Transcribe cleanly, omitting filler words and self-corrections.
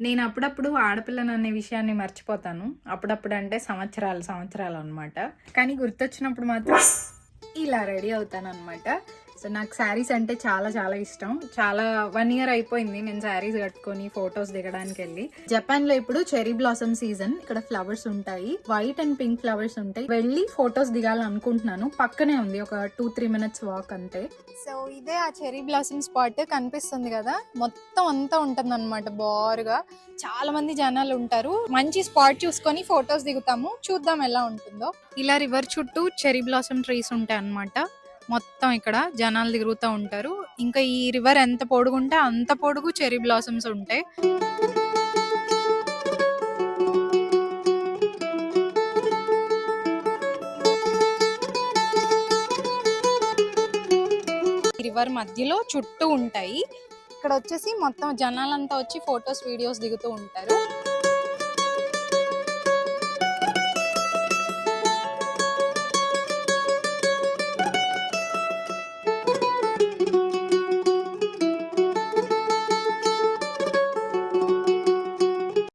నేను అప్పుడప్పుడు ఆడపిల్లననే విషయాన్ని మర్చిపోతాను. అప్పుడప్పుడు అంటే సంవత్సరాలనమాట. కానీ గుర్తొచ్చినప్పుడు మాత్రం ఇలా రెడీ అవుతాననమాట. సో, నాకు శారీస్ అంటే చాలా చాలా ఇష్టం. చాలా 1 ఇయర్ అయిపోయింది నేను శారీస్ కట్టుకొని ఫోటోస్ దిగడానికెళ్ళి. జపాన్‌లో ఇప్పుడు చెర్రీ బ్లాసమ్ సీజన్. ఇక్కడ ఫ్లవర్స్ ఉంటాయి. వైట్ అండ్ పింక్ ఫ్లవర్స్ ఉంటాయి. వెళ్ళి ఫోటోస్ దిగాలనుకుంటున్నాను. పక్కనే ఉంది. ఒక 2-3 మినిట్స్ వాక్ అంతే. సో, ఇదే ఆ చెర్రీ బ్లాసమ్ స్పాట్ కనిపిస్తుంది కదా! మొత్తం అంతా ఉంటుందన్నమాట బారుగా. చాలా మంది జనాలు ఉంటారు. మంచి స్పాట్ చూసుకొని ఫోటోస్ దిగుతాము. చూద్దాం ఎలా ఉంటుందో. ఇలా రివర్ చుట్టూ చెర్రీ బ్లాసమ్ ట్రీస్ ఉంటాయి అన్నమాట. మొత్తం ఇక్కడ జనాలు తిరుగుతూ ఉంటారు. ఇంకా ఈ రివర్ ఎంత పొడుగుంటే అంత పొడుగు చెర్రీ బ్లాసమ్స్ ఉంటాయి. ఈ రివర్ మధ్యలో చుట్టూ ఉంటాయి. ఇక్కడ వచ్చేసి మొత్తం జనాలంతా వచ్చి ఫొటోస్ వీడియోస్ దిగుతూ ఉంటారు.